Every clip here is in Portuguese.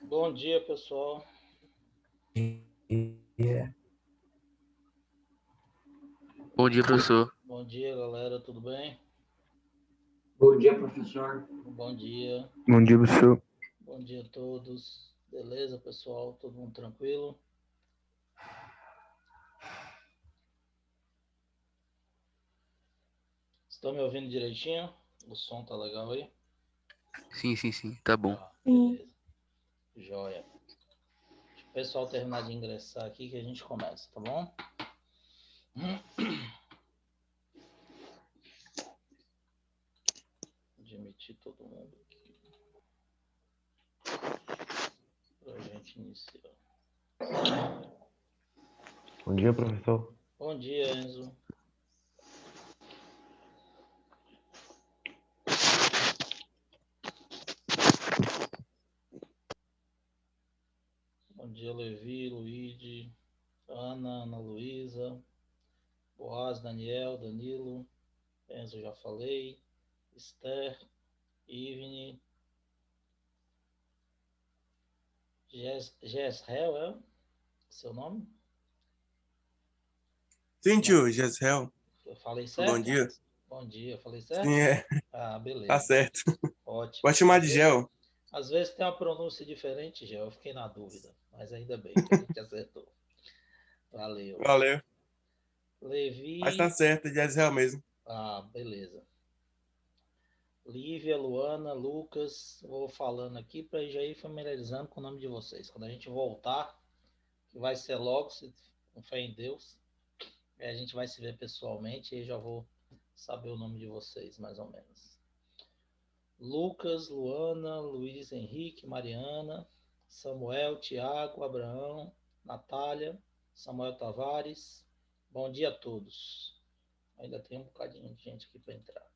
Bom dia, pessoal. dia. Bom dia, professor. Bom dia, galera. Tudo bem? Bom dia, professor. Bom dia. Bom dia, professor. Bom dia a todos. Beleza, pessoal? Todo mundo tranquilo? Estão me ouvindo direitinho? O som tá legal aí? Sim, tá bom. Beleza. Joia. Deixa o pessoal terminar de ingressar aqui que a gente começa, tá bom? Admitir todo mundo aqui. Pra gente iniciar. Bom dia, professor. Bom dia, Enzo. Bom dia, Levi, Luíde, Ana Luísa, Boaz, Daniel, Danilo, Enzo já falei, Esther, Ivne, Gesrel, é seu nome? Sim, tio, Jezreel. Eu falei certo? Bom dia. Bom dia, falei certo? Sim, é. Ah, beleza. Tá certo. Ótimo. Pode chamar de Gel. Às vezes tem uma pronúncia diferente, Gel. Eu fiquei na dúvida, mas ainda bem que a gente acertou. Valeu. Valeu. Levi. Mas tá certo, Jezreel mesmo. Ah, beleza. Lívia, Luana, Lucas, vou falando aqui para já ir familiarizando com o nome de vocês. Quando a gente voltar, que vai ser logo, se com fé em Deus, a gente vai se ver pessoalmente e já vou saber o nome de vocês, mais ou menos. Lucas, Luana, Luiz Henrique, Mariana, Samuel, Tiago, Abraão, Natália, Samuel Tavares. Bom dia a todos. Ainda tem um bocadinho de gente aqui para entrar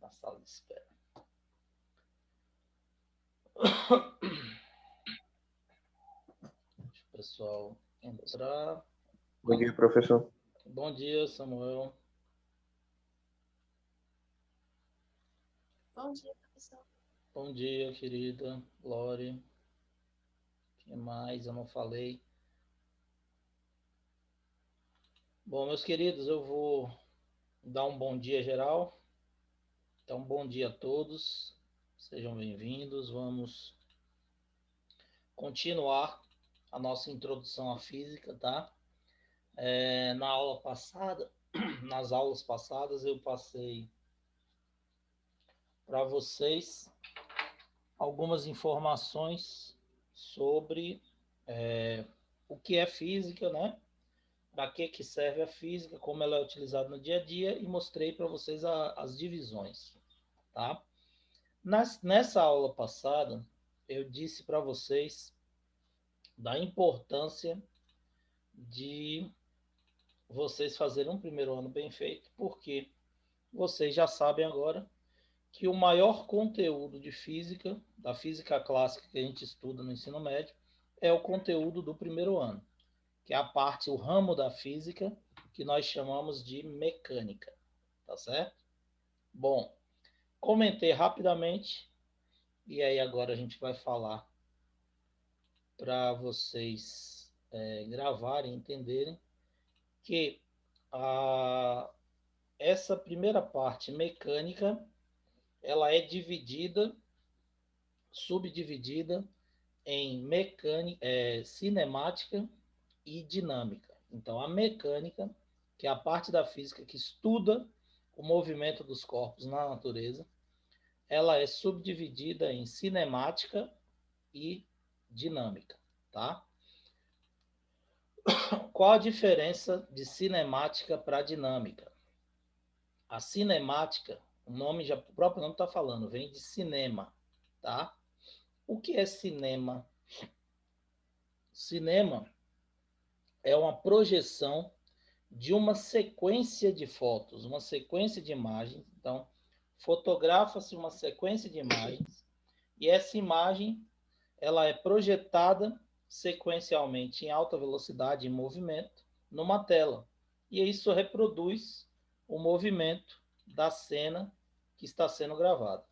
na sala de espera. Deixa o pessoal entrar. Bom dia, professor. Bom dia, Samuel. Bom dia, professor. Bom dia, querida Lore. O que mais eu não falei? Bom, meus queridos, eu vou dar um bom dia geral. Então, bom dia a todos. Sejam bem-vindos. Vamos continuar a nossa introdução à física, tá? Na aula passada, nas aulas passadas, eu passei para vocês algumas informações sobre o que é física, né? Para que serve a física, como ela é utilizada no dia a dia, e mostrei para vocês as divisões, tá? Nessa aula passada, eu disse para vocês da importância de vocês fazerem um primeiro ano bem feito, porque vocês já sabem agora que o maior conteúdo de física, da física clássica que a gente estuda no ensino médio, é o conteúdo do primeiro ano, que é a parte, o ramo da física que nós chamamos de mecânica, tá certo? Bom, comentei rapidamente, e aí agora a gente vai falar para vocês gravarem e entenderem que essa primeira parte mecânica, ela é subdividida em cinemática e dinâmica. Então, a mecânica, que é a parte da física que estuda o movimento dos corpos na natureza, ela é subdividida em cinemática e dinâmica, tá? Qual a diferença de cinemática para dinâmica? A cinemática, o próprio nome está falando, vem de cinema, tá? O que é cinema? Cinema é uma projeção de uma sequência de fotos, uma sequência de imagens. Então, fotografa-se uma sequência de imagens e essa imagem ela é projetada sequencialmente em alta velocidade, em movimento, numa tela. E isso reproduz o movimento da cena que está sendo gravada,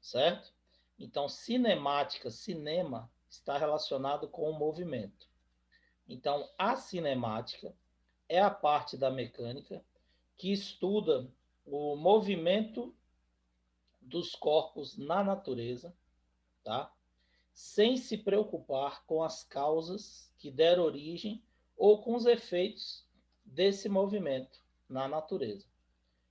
certo? Então, cinemática, cinema, está relacionado com o movimento. Então, a cinemática é a parte da mecânica que estuda o movimento dos corpos na natureza, tá? Sem se preocupar com as causas que deram origem ou com os efeitos desse movimento na natureza.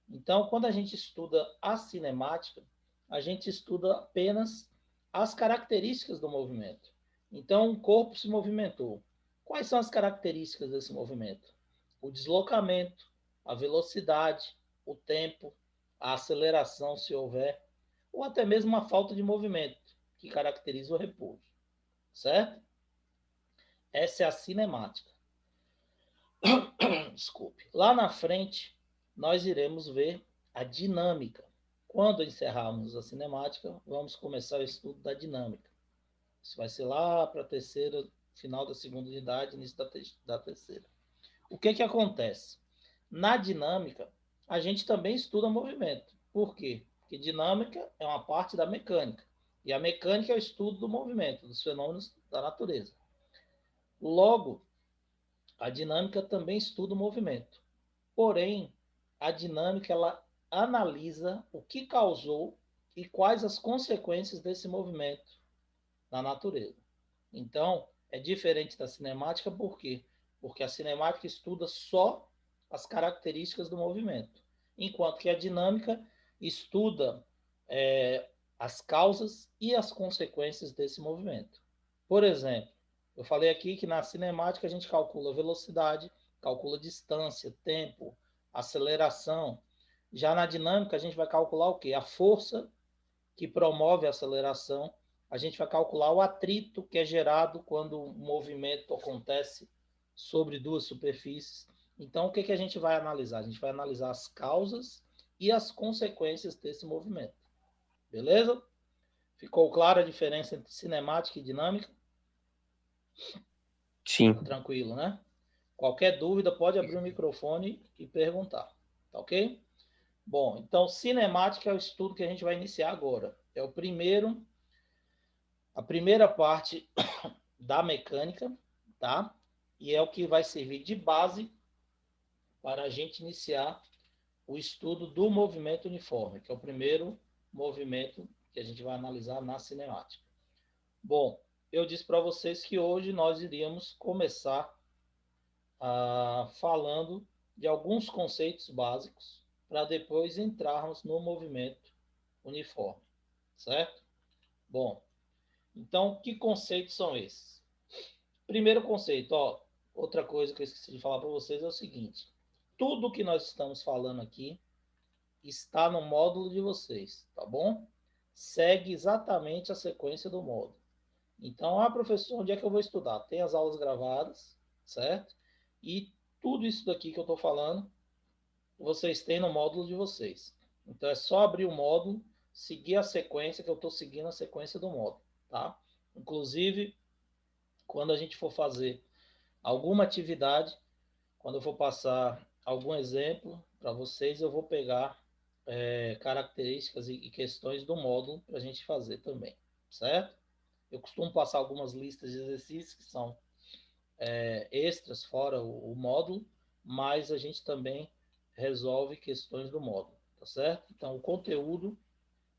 Então, quando a gente estuda a cinemática, a gente estuda apenas as características do movimento. Então, um corpo se movimentou. Quais são as características desse movimento? O deslocamento, a velocidade, o tempo, a aceleração, se houver, ou até mesmo uma falta de movimento, que caracteriza o repouso. Certo? Essa é a cinemática. Desculpe. Lá na frente, nós iremos ver a dinâmica. Quando encerrarmos a cinemática, vamos começar o estudo da dinâmica. Isso vai ser lá para a terceira, final da segunda unidade, início da terceira. O que acontece? Na dinâmica, a gente também estuda movimento. Por quê? Porque dinâmica é uma parte da mecânica. E a mecânica é o estudo do movimento, dos fenômenos da natureza. Logo, a dinâmica também estuda o movimento. Porém, a dinâmica ela analisa o que causou e quais as consequências desse movimento na natureza. Então, é diferente da cinemática, por quê? Porque a cinemática estuda só as características do movimento, enquanto que a dinâmica estuda as causas e as consequências desse movimento. Por exemplo, eu falei aqui que na cinemática a gente calcula velocidade, calcula distância, tempo, aceleração. Já na dinâmica a gente vai calcular o quê? A força que promove a aceleração. A gente vai calcular o atrito que é gerado quando o movimento acontece sobre duas superfícies. Então, o que a gente vai analisar? A gente vai analisar as causas e as consequências desse movimento. Beleza? Ficou clara a diferença entre cinemática e dinâmica? Sim. Tá tranquilo, né? Qualquer dúvida, pode abrir o microfone e perguntar. Tá ok? Bom, então, cinemática é o estudo que a gente vai iniciar agora. É a primeira parte da mecânica, tá? E é o que vai servir de base para a gente iniciar o estudo do movimento uniforme, que é o primeiro movimento que a gente vai analisar na cinemática. Bom, eu disse para vocês que hoje nós iríamos começar falando de alguns conceitos básicos para depois entrarmos no movimento uniforme, certo? Bom, então, que conceitos são esses? Primeiro conceito, outra coisa que eu esqueci de falar para vocês é o seguinte: tudo que nós estamos falando aqui está no módulo de vocês, tá bom? Segue exatamente a sequência do módulo. Então, professor, onde é que eu vou estudar? Tem as aulas gravadas, certo? E tudo isso daqui que eu estou falando, vocês têm no módulo de vocês. Então, é só abrir o módulo, seguir a sequência, que eu estou seguindo a sequência do módulo, tá? Inclusive, quando a gente for fazer alguma atividade, quando eu for passar algum exemplo para vocês, eu vou pegar características e questões do módulo para a gente fazer também, certo? Eu costumo passar algumas listas de exercícios que são extras fora o módulo, mas a gente também resolve questões do módulo, tá certo? Então, o conteúdo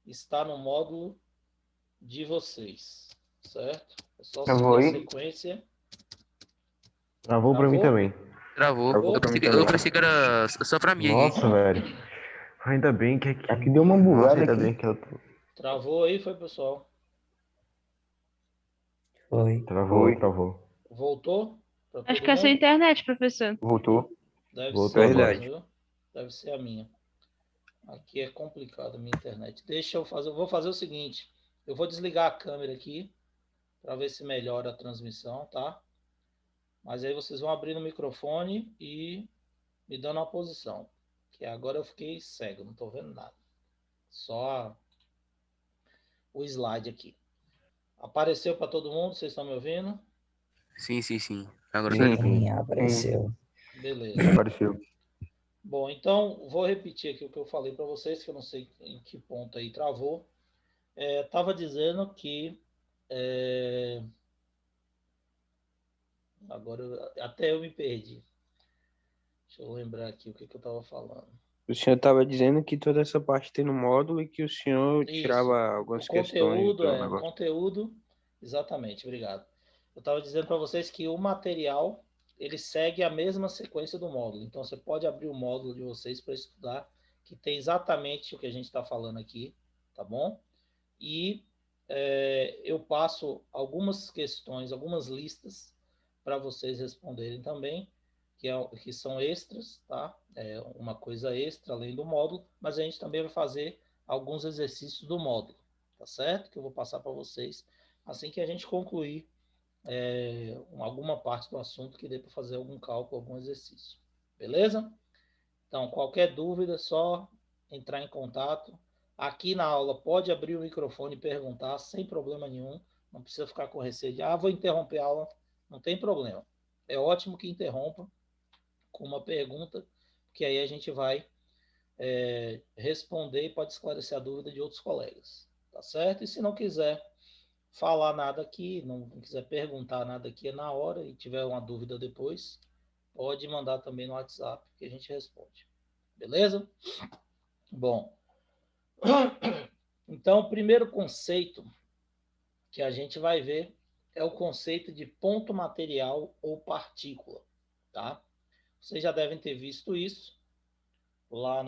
está no módulo de vocês, certo? É só Travou seguir a aí? sequência. Travou pra mim também. Travou. Travou Eu pra mim pensei, eu também. pensei que era só pra mim aqui. Nossa, velho. Ainda bem que aqui. Aqui deu uma Nossa, bugada ainda aqui. bem que eu tô. Travou aí, foi, pessoal? Foi. Travou. Voltou para Acho todo que é a sua mundo? internet, professor. Voltou? Deve Voltou ser agora. mesmo, viu? Deve ser a minha. Aqui é complicado a minha internet. Deixa eu fazer, eu vou fazer o seguinte, eu vou desligar a câmera aqui para ver se melhora a transmissão, tá? Mas aí vocês vão abrir o microfone e me dando uma posição, que agora eu fiquei cego, não estou vendo nada. Só o slide aqui. Apareceu para todo mundo? Vocês estão me ouvindo? Sim. Agora tá Sim, de boa. Sim, apareceu. Beleza. Apareceu. Bom, então vou repetir aqui o que eu falei para vocês, que eu não sei em que ponto aí travou. Estava dizendo que Agora, até eu me perdi. Deixa eu lembrar aqui o que eu estava falando. O senhor estava dizendo que toda essa parte tem no módulo e que o senhor tirava Isso. algumas questões do O negócio. conteúdo, exatamente, obrigado. Eu estava dizendo para vocês que o material, ele segue a mesma sequência do módulo. Então, você pode abrir o módulo de vocês para estudar, que tem exatamente o que a gente está falando aqui, tá bom? E eu passo algumas questões, algumas listas para vocês responderem também, que são extras, tá? É uma coisa extra além do módulo, mas a gente também vai fazer alguns exercícios do módulo, tá certo? Que eu vou passar para vocês assim que a gente concluir alguma parte do assunto que dê para fazer algum cálculo, algum exercício. Beleza? Então, qualquer dúvida, só entrar em contato. Aqui na aula, pode abrir o microfone e perguntar, sem problema nenhum. Não precisa ficar com receio de, vou interromper a aula. Não tem problema. É ótimo que interrompa com uma pergunta, que aí a gente vai responder e pode esclarecer a dúvida de outros colegas. Tá certo? E se não quiser falar nada aqui, não quiser perguntar nada aqui na hora e tiver uma dúvida depois, pode mandar também no WhatsApp que a gente responde. Beleza? Bom, então o primeiro conceito que a gente vai ver é o conceito de ponto material ou partícula, tá? Vocês já devem ter visto isso lá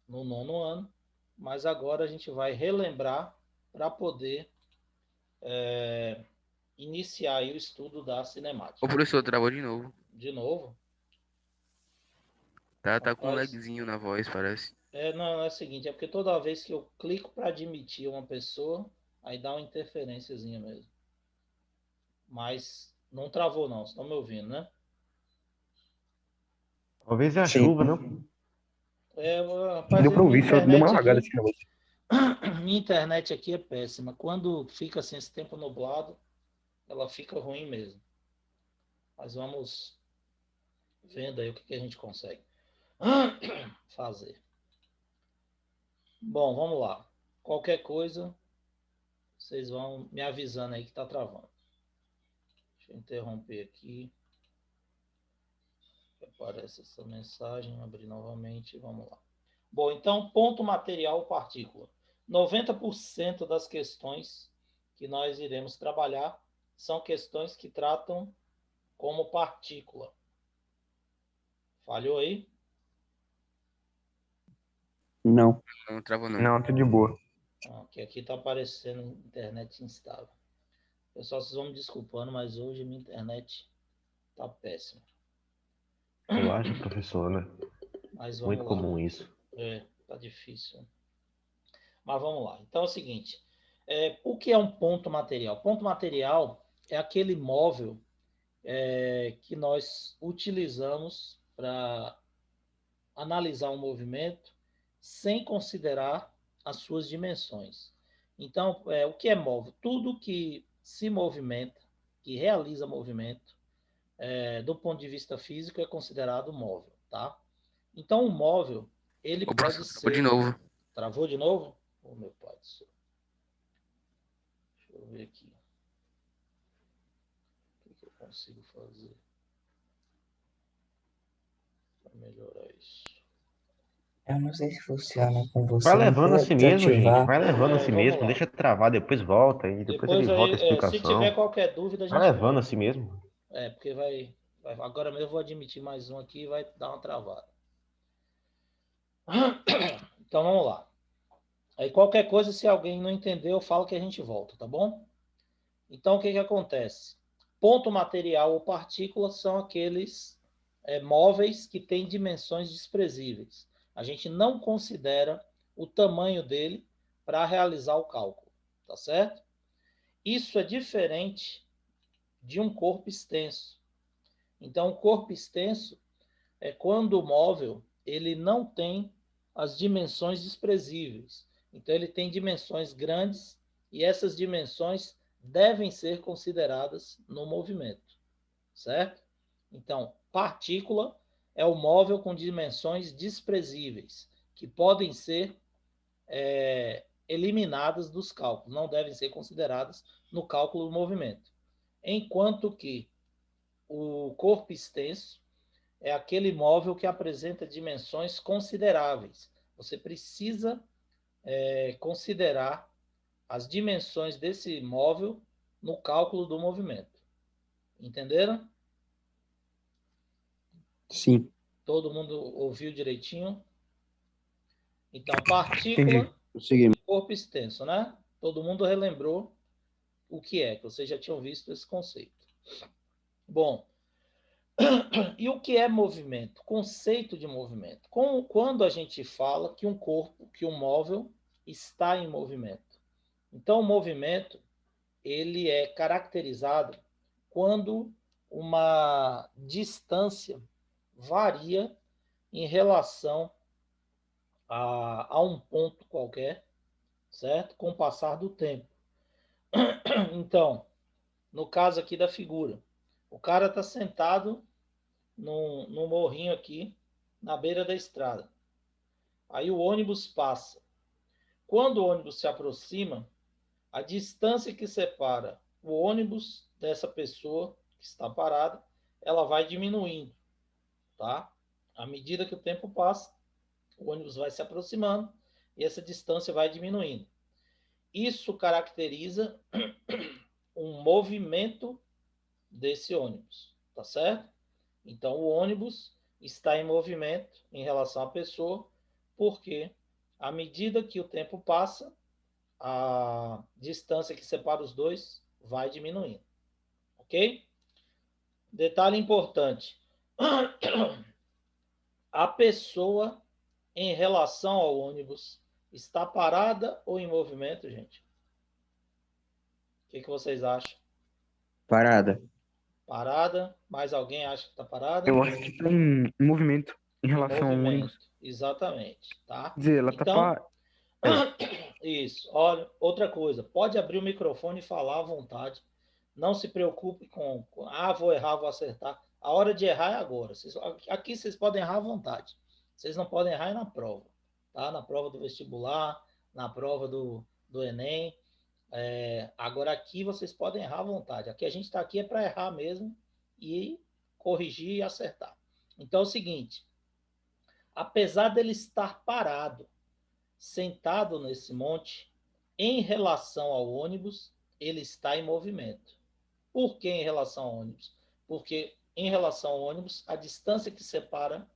no 9º ano, mas agora a gente vai relembrar para poder iniciar aí o estudo da cinemática. O professor travou de novo. De novo? Tá com um Rapaz, lagzinho na voz, parece. não, é o seguinte, é porque toda vez que eu clico para admitir uma pessoa, aí dá uma interferênciazinha mesmo. Mas não travou não, vocês estão me ouvindo, né? Talvez é a Sim. chuva, não? Rapaz, Deu pra ouvir, minha só deu uma internet lagada aqui, antigamente. minha internet aqui é péssima. Quando fica assim esse tempo nublado, ela fica ruim mesmo. Mas vamos vendo aí o que a gente consegue fazer. Bom, vamos lá. Qualquer coisa, vocês vão me avisando aí que está travando. Deixa eu interromper aqui. Aparece essa mensagem, abrir novamente, vamos lá. Bom, então, ponto material partícula. 90% das questões que nós iremos trabalhar são questões que tratam como partícula. Falhou aí? Não. Não travou não. Não, tô de boa. Que aqui está aparecendo internet instável. Pessoal, vocês vão me desculpando, mas hoje minha internet está péssima. Relaxa, professor, né? Mas vamos Muito lá. comum isso. Tá difícil. Mas vamos lá. Então é o seguinte. O que é um ponto material? Ponto material é aquele móvel que nós utilizamos para analisar um movimento sem considerar as suas dimensões. Então, o que é móvel? Tudo que se movimenta, que realiza movimento, do ponto de vista físico, é considerado móvel, tá? Então, o móvel, ele O pode professor travou de ser... novo. Travou de novo? Ô, meu pai do céu. Deixa eu ver aqui. O que eu consigo fazer para melhorar isso? Eu não sei se funciona com você. Vai levando Vou assim mesmo, gente. desativar. Vai levando assim Vamos mesmo. lá. Deixa travar, depois volta. E depois ele volta a Aí, se explicação. tiver qualquer dúvida, a Vai gente levando volta. assim mesmo. Porque vai... Agora mesmo eu vou admitir mais um aqui e vai dar uma travada. Então, vamos lá. Aí, qualquer coisa, se alguém não entendeu, eu falo que a gente volta, tá bom? Então, o que acontece? Ponto material ou partícula são aqueles móveis que têm dimensões desprezíveis. A gente não considera o tamanho dele para realizar o cálculo, tá certo? Isso é diferente de um corpo extenso. Então, o corpo extenso é quando o móvel ele não tem as dimensões desprezíveis. Então, ele tem dimensões grandes e essas dimensões devem ser consideradas no movimento, certo? Então, partícula é o móvel com dimensões desprezíveis, que podem ser eliminadas dos cálculos, não devem ser consideradas no cálculo do movimento. Enquanto que o corpo extenso é aquele móvel que apresenta dimensões consideráveis. Você precisa considerar as dimensões desse móvel no cálculo do movimento. Entenderam? Sim. Todo mundo ouviu direitinho? Então, partícula Seguimos. e corpo extenso, né? Todo mundo relembrou o que é, que vocês já tinham visto esse conceito. Bom, e o que é movimento? Conceito de movimento. Quando a gente fala que um corpo, que um móvel está em movimento. Então, o movimento, ele é caracterizado quando uma distância varia em relação a um ponto qualquer, certo? Com o passar do tempo. Então, no caso aqui da figura, o cara está sentado num morrinho aqui, na beira da estrada. Aí o ônibus passa. Quando o ônibus se aproxima, a distância que separa o ônibus dessa pessoa que está parada, ela vai diminuindo, tá? À medida que o tempo passa, o ônibus vai se aproximando e essa distância vai diminuindo. Isso caracteriza um movimento desse ônibus, tá certo? Então, o ônibus está em movimento em relação à pessoa, porque à medida que o tempo passa, a distância que separa os dois vai diminuindo. Ok? Detalhe importante. A pessoa em relação ao ônibus está parada ou em movimento, gente? O que vocês acham? Parada. Parada? Mais alguém acha que está parada? Eu acho que tá em movimento em relação ao Movimento. ônibus. Exatamente, tá? Quer dizer, ela Então, tá isso. Olha, outra coisa. Pode abrir o microfone e falar à vontade. Não se preocupe com vou errar, vou acertar. A hora de errar é agora. Aqui vocês podem errar à vontade. Vocês não podem errar na prova, tá? Na prova do vestibular, na prova do Enem. Agora aqui vocês podem errar à vontade. Aqui a gente está aqui para errar mesmo e corrigir e acertar. Então é o seguinte, apesar dele estar parado, sentado nesse monte, em relação ao ônibus, ele está em movimento. Por que em relação ao ônibus? Porque em relação ao ônibus, a distância que separa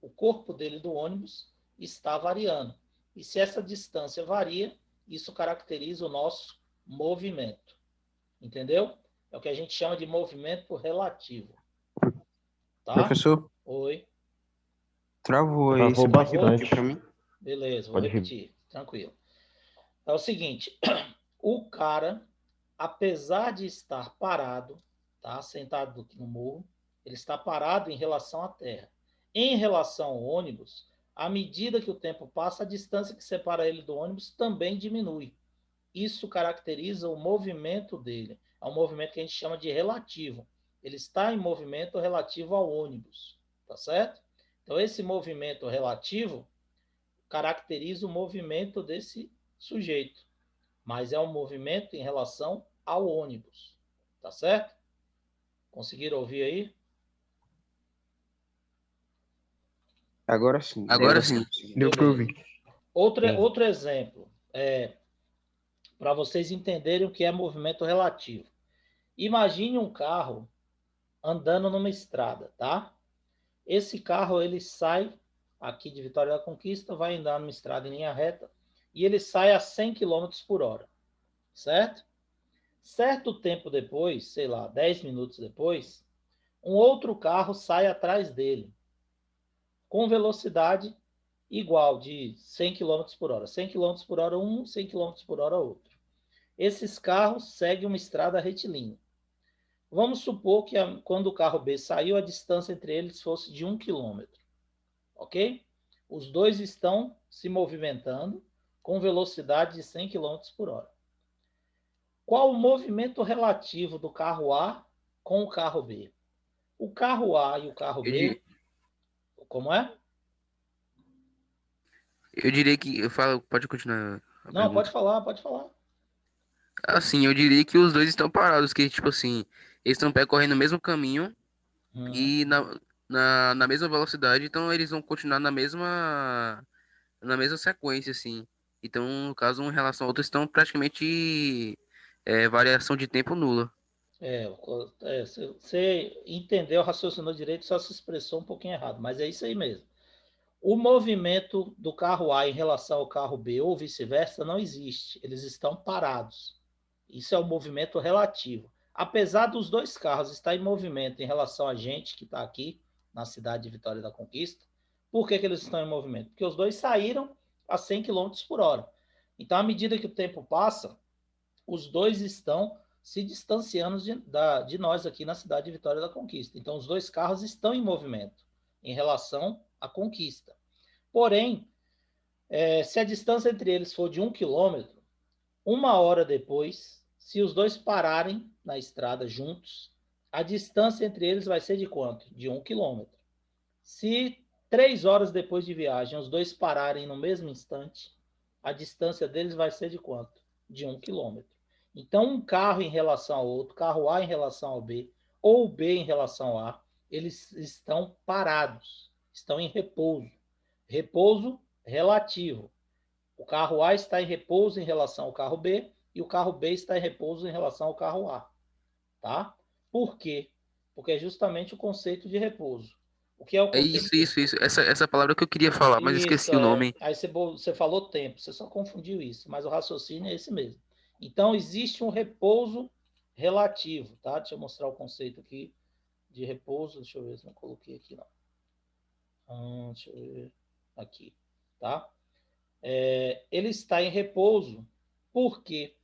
o corpo dele do ônibus está variando. E se essa distância varia, isso caracteriza o nosso movimento. Entendeu? É o que a gente chama de movimento relativo. Tá? Professor, Oi. travou aí. Travou Você pode bastante. repetir para mim? Beleza, vou Pode repetir. Tranquilo. É o seguinte, o cara, apesar de estar parado, tá, sentado aqui no morro, ele está parado em relação à terra. Em relação ao ônibus, à medida que o tempo passa, a distância que separa ele do ônibus também diminui. Isso caracteriza o movimento dele. É um movimento que a gente chama de relativo. Ele está em movimento relativo ao ônibus, tá certo? Então, esse movimento relativo caracteriza o movimento desse sujeito, mas é um movimento em relação ao ônibus, tá certo? Conseguiram ouvir aí? Agora sim. Agora sim. Deu pra ouvir. Outro exemplo, para vocês entenderem o que é movimento relativo. Imagine um carro andando numa estrada, tá? Esse carro, ele sai aqui de Vitória da Conquista, vai andar numa estrada em linha reta, e ele sai a 100 km por hora, certo? Certo tempo depois, sei lá, 10 minutos depois, um outro carro sai atrás dele, com velocidade igual, de 100 km por hora. 100 km por hora um, 100 km por hora outro. Esses carros seguem uma estrada retilínea. Vamos supor que quando o carro B saiu, a distância entre eles fosse de 1 km. Ok? Os dois estão se movimentando com velocidade de 100 km por hora. Qual o movimento relativo do carro A com o carro B? O carro A e o carro B... Como é? Eu diria que... Eu falo... Pode continuar a Não, pergunta. pode falar. Assim, eu diria que os dois estão parados, que, tipo assim, eles estão percorrendo o mesmo caminho, e na mesma velocidade, então eles vão continuar na mesma sequência, assim. Então, no caso, um em relação ao outro, estão praticamente variação de tempo nula. Você entendeu, raciocinou direito, só se expressou um pouquinho errado, mas é isso aí mesmo. O movimento do carro A em relação ao carro B ou vice-versa não existe, eles estão parados. Isso é o movimento relativo. Apesar dos dois carros estar em movimento em relação a gente que está aqui na cidade de Vitória da Conquista, por que eles estão em movimento? Porque os dois saíram a 100 km por hora. Então, à medida que o tempo passa, os dois estão se distanciando de nós aqui na cidade de Vitória da Conquista. Então, os dois carros estão em movimento em relação à conquista. Porém, se a distância entre eles for de 1 quilômetro, 1 hora depois, se os dois pararem na estrada juntos, a distância entre eles vai ser de quanto? De 1 quilômetro. Se 3 horas depois de viagem os dois pararem no mesmo instante, a distância deles vai ser de quanto? De 1 quilômetro. Então, um carro em relação ao outro, carro A em relação ao B, ou B em relação ao A, eles estão parados, estão em repouso. Repouso relativo. O carro A está em repouso em relação ao carro B e o carro B está em repouso em relação ao carro A. Tá? Por quê? Porque é justamente o conceito de repouso. O que é o É conceito isso. Essa palavra que eu queria falar, mas esqueci o nome. Aí você falou tempo, você só confundiu isso, mas o raciocínio é esse mesmo. Então, existe um repouso relativo, tá? Deixa eu mostrar o conceito aqui de repouso. Deixa eu ver se não coloquei aqui, não. Deixa eu ver. Aqui, tá? Ele está em repouso porque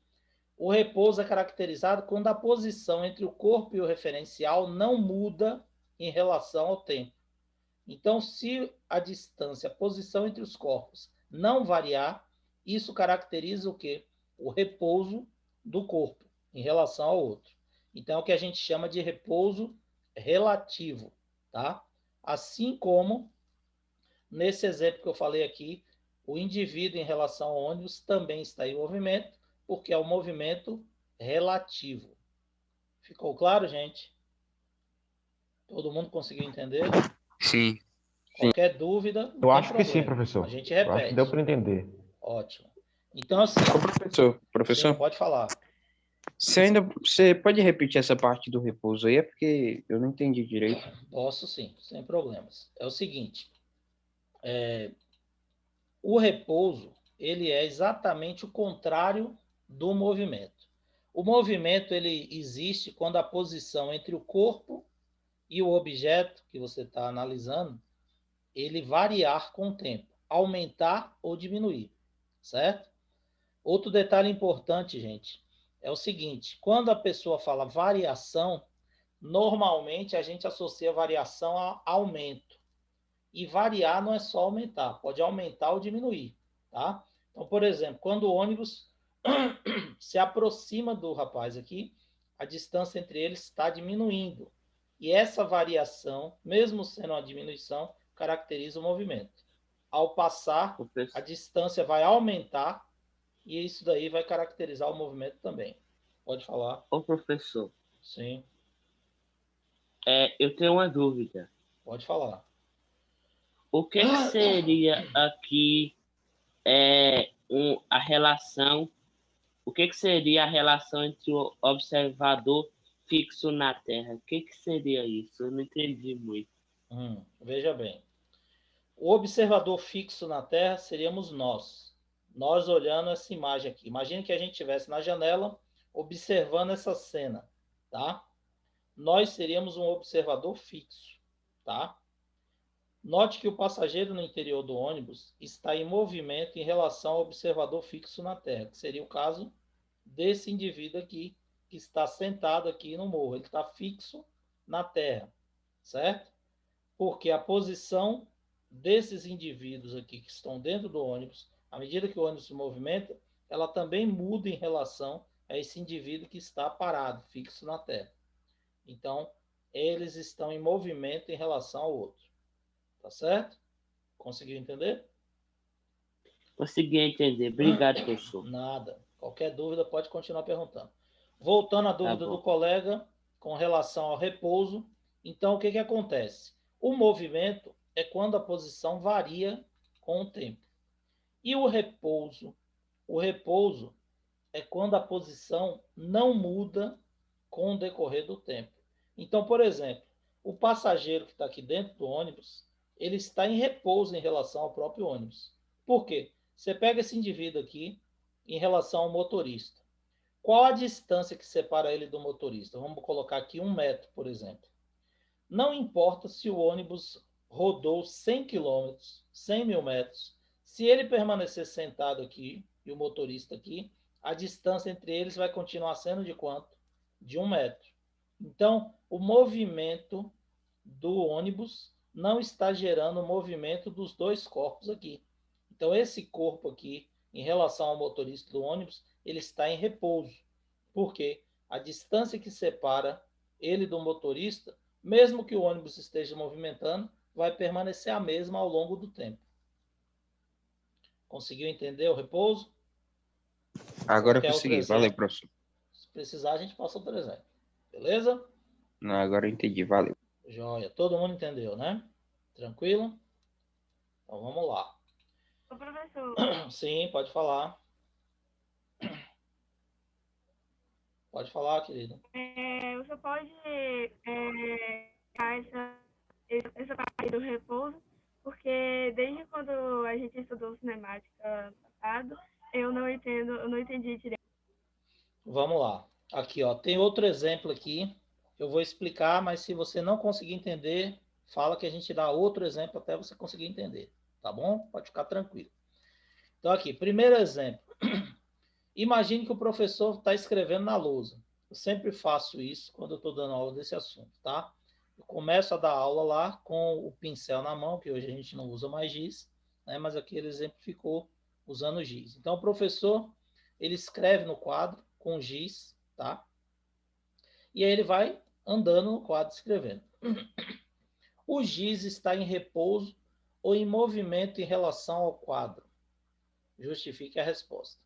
o repouso é caracterizado quando a posição entre o corpo e o referencial não muda em relação ao tempo. Então, se a distância, a posição entre os corpos não variar, isso caracteriza o quê? O repouso do corpo em relação ao outro. Então, é o que a gente chama de repouso relativo, tá? Assim como, nesse exemplo que eu falei aqui, o indivíduo em relação ao ônibus também está em movimento, porque é o movimento relativo. Ficou claro, gente? Todo mundo conseguiu entender? Sim. Qualquer dúvida, não Eu tem acho que sim, problema. professor. A gente Eu acho que repete. deu para entender. Ótimo. Então, assim, Ô, professor, sim, pode falar. você pode repetir essa parte do repouso aí? É porque eu não entendi direito. Posso sim, sem problemas. É o seguinte, o repouso, ele é exatamente o contrário do movimento. O movimento, ele existe quando a posição entre o corpo e o objeto que você está analisando, ele variar com o tempo, aumentar ou diminuir, certo? Outro detalhe importante, gente, é o seguinte: quando a pessoa fala variação, normalmente a gente associa variação a aumento. E variar não é só aumentar, pode aumentar ou diminuir, tá? Então, por exemplo, quando o ônibus se aproxima do rapaz aqui, a distância entre eles está diminuindo. E essa variação, mesmo sendo uma diminuição, caracteriza o movimento. Ao passar, a distância vai aumentar e isso daí vai caracterizar o movimento também. Pode falar. Ô, professor, Sim, eu tenho uma dúvida. pode falar. O que seria aqui a relação? O que seria a relação entre o observador fixo na Terra? O que seria isso? Eu não entendi muito. Veja bem. O observador fixo na Terra seríamos nós. Nós olhando essa imagem aqui. Imagine que a gente estivesse na janela observando essa cena, tá? Nós seríamos um observador fixo, tá? Note que o passageiro no interior do ônibus está em movimento em relação ao observador fixo na Terra, que seria o caso desse indivíduo aqui, que está sentado aqui no morro. Ele está fixo na Terra, certo? Porque a posição desses indivíduos aqui que estão dentro do ônibus, à medida que o ônibus se movimenta, ela também muda em relação a esse indivíduo que está parado, fixo na Terra. Então, eles estão em movimento em relação ao outro. Tá certo? Conseguiu entender? Consegui entender. Obrigado, professor. Nada. Qualquer dúvida pode continuar perguntando. Voltando à dúvida do colega com relação ao repouso, Então, o que que acontece? O movimento é quando a posição varia com o tempo. E o repouso? O repouso é quando a posição não muda com o decorrer do tempo. Então, por exemplo, o passageiro que está aqui dentro do ônibus, ele está em repouso em relação ao próprio ônibus. Por quê? Você pega esse indivíduo aqui em relação ao motorista. Qual a distância que separa ele do motorista? Vamos colocar aqui 1 metro, por exemplo. Não importa se o ônibus rodou 100 quilômetros, 100 mil metros, se ele permanecer sentado aqui e o motorista aqui, a distância entre eles vai continuar sendo de quanto? De 1 metro. Então, o movimento do ônibus não está gerando o movimento dos dois corpos aqui. Então, esse corpo aqui, em relação ao motorista do ônibus, ele está em repouso. Por quê? A distância que separa ele do motorista, mesmo que o ônibus esteja movimentando, vai permanecer a mesma ao longo do tempo. Conseguiu entender o repouso? Agora eu Quer outro consegui. exemplo? Valeu, professor. Se precisar, a gente passa outro exemplo. Beleza? Não, agora eu entendi. Valeu. Joia. Todo mundo entendeu, né? Tranquilo? Então vamos lá. Ô, professor, Sim, pode falar. Pode falar, querido. você pode dar essa parte do repouso, porque desde quando a gente estudou cinemática passado, eu não entendi direito. Vamos lá. Aqui, ó, tem outro exemplo aqui. Eu vou explicar, mas se você não conseguir entender, fala que a gente dá outro exemplo até você conseguir entender. Tá bom? Pode ficar tranquilo. Então, aqui, primeiro exemplo. Imagine que o professor está escrevendo na lousa. Eu sempre faço isso quando eu estou dando aula desse assunto, tá? Eu começo a dar aula lá com o pincel na mão, que hoje a gente não usa mais giz, né? Mas aqui ele exemplificou usando giz. Então, o professor, ele escreve no quadro com giz, tá? E aí ele vai andando no quadro escrevendo. O giz está em repouso ou em movimento em relação ao quadro? Justifique a resposta.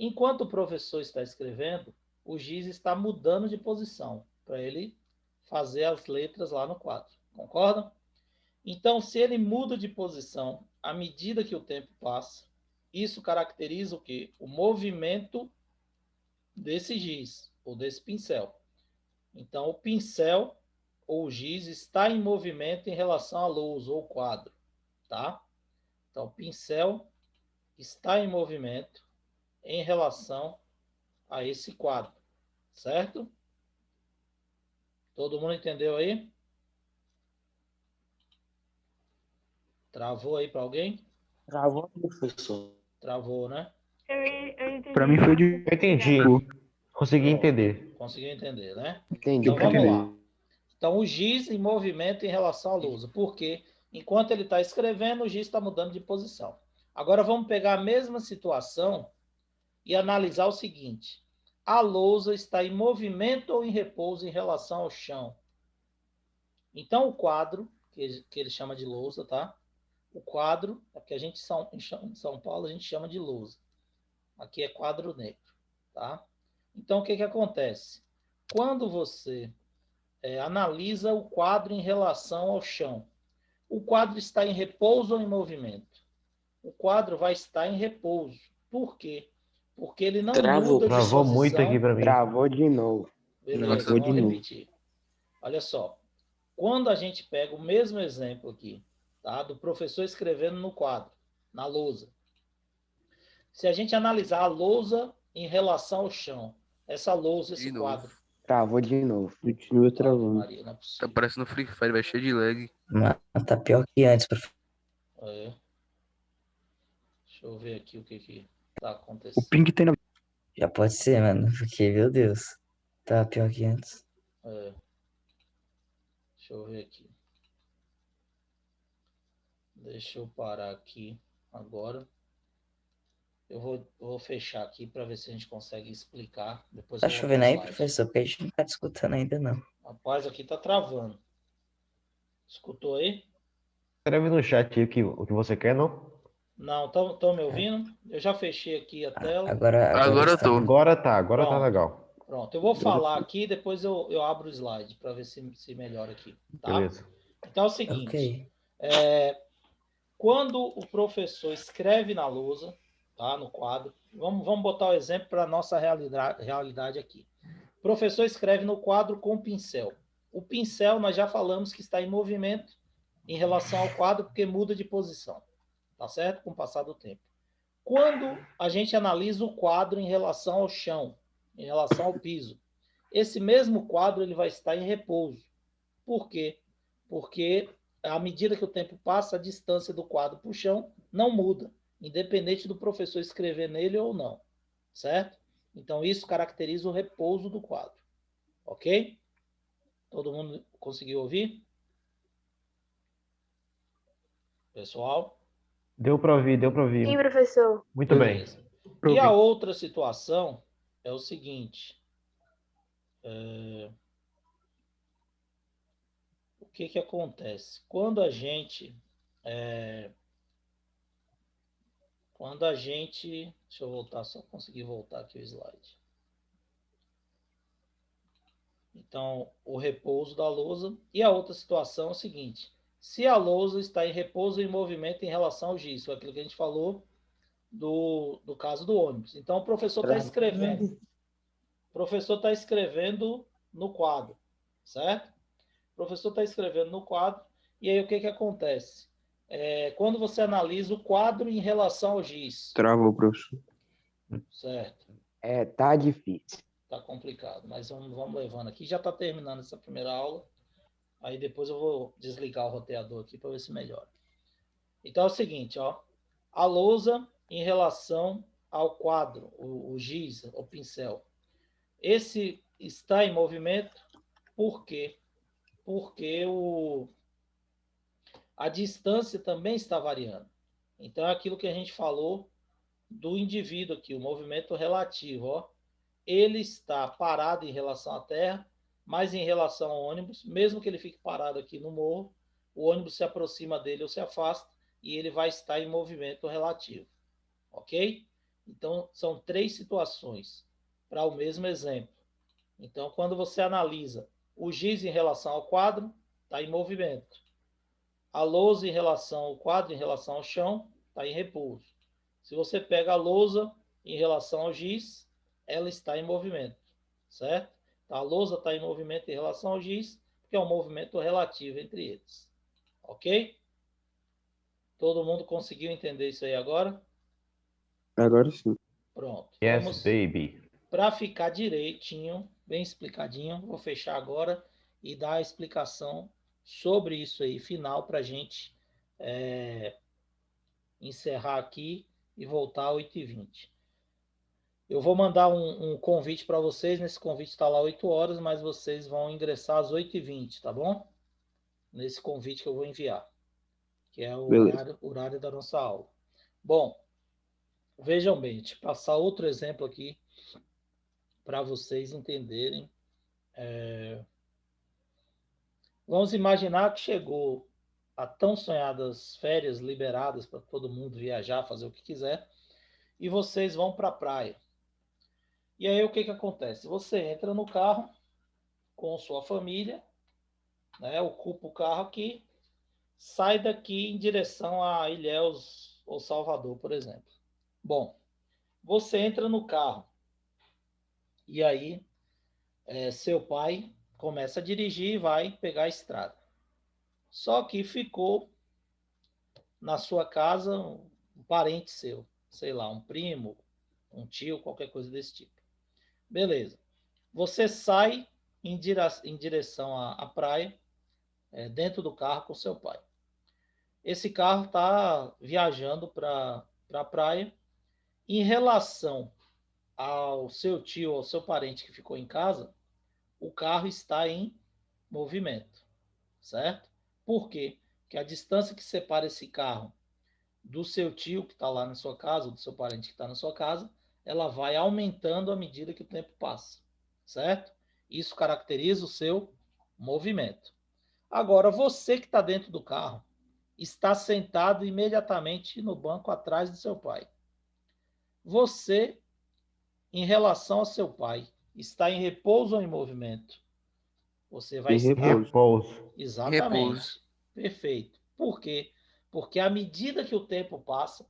Enquanto o professor está escrevendo, o giz está mudando de posição para ele fazer as letras lá no quadro. Concordam? Então, se ele muda de posição à medida que o tempo passa, isso caracteriza o quê? O movimento desse giz ou desse pincel. Então, o pincel ou o giz está em movimento em relação à lousa ou quadro, tá? Então, o pincel está em movimento em relação a esse quadro, certo? Todo mundo entendeu aí? Travou aí para alguém? Travou, professor. Travou, né? Eu entendi. Pra mim foi de. Eu entendi. Consegui entender. Conseguiu entender, né? Entendi. Então vamos lá. Então o giz em movimento em relação à lousa. Por quê? Enquanto ele está escrevendo, o giz está mudando de posição. Agora vamos pegar a mesma situação e analisar o seguinte. A lousa está em movimento ou em repouso em relação ao chão? Então o quadro, que ele chama de lousa, tá? O quadro, é porque a gente em São Paulo a gente chama de lousa. Aqui é quadro negro, tá? Então o que acontece? Quando você analisa o quadro em relação ao chão, o quadro está em repouso ou em movimento? O quadro vai estar em repouso. Por quê? Porque ele não muda de Travou posição. muito aqui para mim. Travou de novo. Beleza, Travou de vamos novo. repetir. Olha só. Quando a gente pega o mesmo exemplo aqui, tá? Do professor escrevendo no quadro, na lousa. Se a gente analisar a lousa em relação ao chão, essa lousa, esse quadro. Travou de novo. Continua travando. Maria, não é Tá possível. parecendo Free Fire, vai cheio de lag. Mano, tá pior que antes, professor. É. Deixa eu ver aqui o que tá O acontecendo. ping tem na. Já pode ser, mano, porque, meu Deus, tá pior que antes. É. Deixa eu ver aqui. Deixa eu parar aqui agora. Eu vou fechar aqui para ver se a gente consegue explicar. Depois Tá eu vou chovendo pro aí, slide. professor? Porque a gente não tá te escutando ainda, não. Rapaz, aqui tá travando. Escutou aí? Escreve no chat aí o que você quer, não? Não, estão me ouvindo? Eu já fechei aqui a tela. Agora Agora eu está. tô. Agora tá Pronto. legal. Pronto, eu vou falar aqui, depois eu abro o slide para ver se melhora aqui. Tá? Beleza. Então é o seguinte, Ok. quando o professor escreve na lousa, tá, no quadro, vamos botar o exemplo para a nossa realidade aqui. O professor escreve no quadro com pincel. O pincel, nós já falamos que está em movimento em relação ao quadro, porque muda de posição, tá certo? Com o passar do tempo. Quando a gente analisa o quadro em relação ao chão, em relação ao piso, esse mesmo quadro ele vai estar em repouso. Por quê? Porque à medida que o tempo passa, a distância do quadro para o chão não muda, independente do professor escrever nele ou não, certo? Então, isso caracteriza o repouso do quadro, ok? Todo mundo conseguiu ouvir? Pessoal? Deu para ouvir, deu para ouvir. Sim, professor. Muito bem. Beleza. E a outra situação é o seguinte. O que acontece? Quando a gente... Deixa eu voltar, só conseguir voltar aqui o slide. Então, o repouso da lousa. E a outra situação é o seguinte. Se a lousa está em repouso e em movimento em relação ao giz, foi aquilo que a gente falou do caso do ônibus. Então, o professor está escrevendo. O professor está escrevendo no quadro, certo? O professor está escrevendo no quadro. E aí, o que acontece? Quando você analisa o quadro em relação ao giz. Travou, professor. Certo. Tá difícil. Tá complicado, mas vamos levando aqui. Já está terminando essa primeira aula. Aí depois eu vou desligar o roteador aqui para ver se melhora. Então é o seguinte, ó. A lousa em relação ao quadro, o giz, o pincel. Esse está em movimento, por quê? Porque a distância também está variando. Então é aquilo que a gente falou do indivíduo aqui, o movimento relativo, ó. Ele está parado em relação à Terra, mas em relação ao ônibus, mesmo que ele fique parado aqui no morro, o ônibus se aproxima dele ou se afasta e ele vai estar em movimento relativo. Ok? Então, são 3 situações para o mesmo exemplo. Então, quando você analisa o giz em relação ao quadro, está em movimento. A lousa em relação ao quadro, em relação ao chão, está em repouso. Se você pega a lousa em relação ao giz, ela está em movimento, certo? A lousa está em movimento em relação ao giz, porque é um movimento relativo entre eles. Ok? Todo mundo conseguiu entender isso aí agora? Agora sim. Pronto. Yes, Vamos, baby. para ficar direitinho, bem explicadinho, vou fechar agora e dar a explicação sobre isso aí, final, para a gente encerrar aqui e voltar às 8h20. Eu vou mandar um convite para vocês. Nesse convite está lá 8 horas, mas vocês vão ingressar às 8h20, tá bom? Nesse convite que eu vou enviar, que é o horário da nossa aula. Bom, vejam bem, deixa eu passar outro exemplo aqui para vocês entenderem. Vamos imaginar que chegou a tão sonhadas férias liberadas para todo mundo viajar, fazer o que quiser, e vocês vão para a praia. E aí o que acontece? Você entra no carro com sua família, né, ocupa o carro aqui, sai daqui em direção a Ilhéus ou Salvador, por exemplo. Bom, você entra no carro e aí seu pai começa a dirigir e vai pegar a estrada. Só que ficou na sua casa um parente seu, sei lá, um primo, um tio, qualquer coisa desse tipo. Beleza. Você sai em direção à praia, dentro do carro com seu pai. Esse carro está viajando para a praia. Em relação ao seu tio, ao seu parente que ficou em casa, o carro está em movimento, certo? Por quê? Porque a distância que separa esse carro do seu tio que está lá na sua casa, ou do seu parente que está na sua casa, ela vai aumentando à medida que o tempo passa, certo? Isso caracteriza o seu movimento. Agora, você que está dentro do carro, está sentado imediatamente no banco atrás do seu pai. Você, em relação ao seu pai, Está em repouso ou em movimento? Você vai Em estar... Repouso. Exatamente. Repouso. Perfeito. Por quê? Porque à medida que o tempo passa,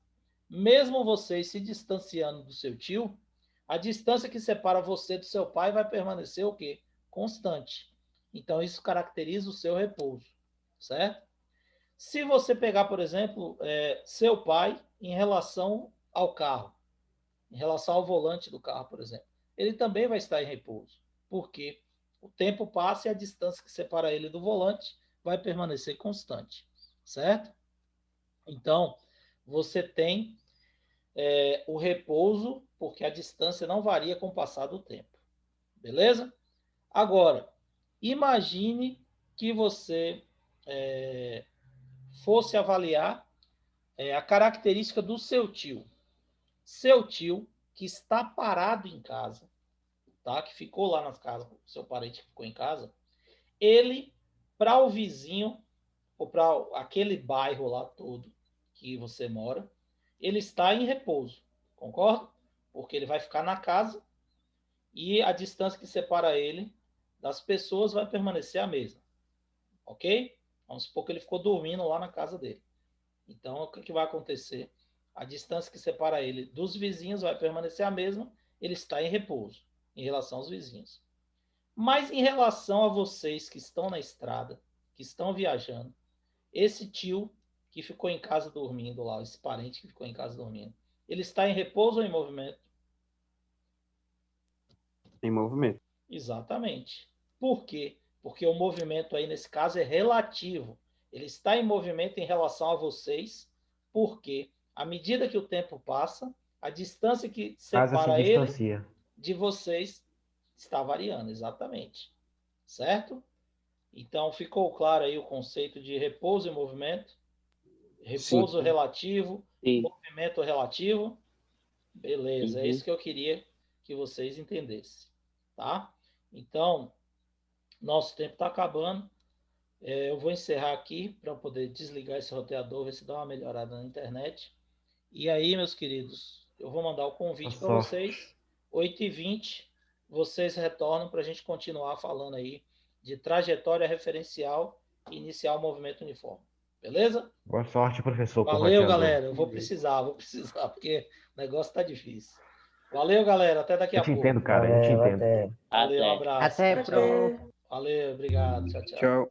mesmo vocês se distanciando do seu tio, a distância que separa você do seu pai vai permanecer o quê? Constante. Então, isso caracteriza o seu repouso, certo? Se você pegar, por exemplo, seu pai em relação ao carro, em relação ao volante do carro, por exemplo, ele também vai estar em repouso. Por quê? O tempo passa e a distância que separa ele do volante vai permanecer constante, certo? Então, você tem o repouso, porque a distância não varia com o passar do tempo. Beleza? Agora, imagine que você fosse avaliar a característica do seu tio. Seu tio, que está parado em casa, tá? Que ficou lá na casa, seu parente que ficou em casa, ele, para o vizinho, ou para aquele bairro lá todo que você mora, ele está em repouso, concorda? Porque ele vai ficar na casa e a distância que separa ele das pessoas vai permanecer a mesma, ok? Vamos supor que ele ficou dormindo lá na casa dele. Então, o que vai acontecer? A distância que separa ele dos vizinhos vai permanecer a mesma, ele está em repouso em relação aos vizinhos. Mas em relação a vocês que estão na estrada, que estão viajando, esse tio que ficou em casa dormindo lá, esse parente que ficou em casa dormindo, ele está em repouso ou em movimento? Em movimento. Exatamente. Por quê? Porque o movimento aí, nesse caso, é relativo. Ele está em movimento em relação a vocês, porque à medida que o tempo passa, a distância que separa ele de vocês está variando, exatamente. Certo? Então, ficou claro aí o conceito de repouso e movimento? Repouso relativo, movimento relativo. Beleza, é isso que eu queria que vocês entendessem. Tá? Então, nosso tempo está acabando. Eu vou encerrar aqui para poder desligar esse roteador, ver se dá uma melhorada na internet. E aí, meus queridos, eu vou mandar o convite para vocês. 8h20, vocês retornam para a gente continuar falando aí de trajetória referencial e iniciar o movimento uniforme. Beleza? Boa sorte, professor. Valeu, galera. Eu vou precisar, porque o negócio está difícil. Valeu, galera. Até daqui a pouco. Eu te entendo, cara. Eu te entendo. Valeu, um abraço. Até, Tchau, tchau. Valeu, obrigado. Tchau, tchau. Tchau.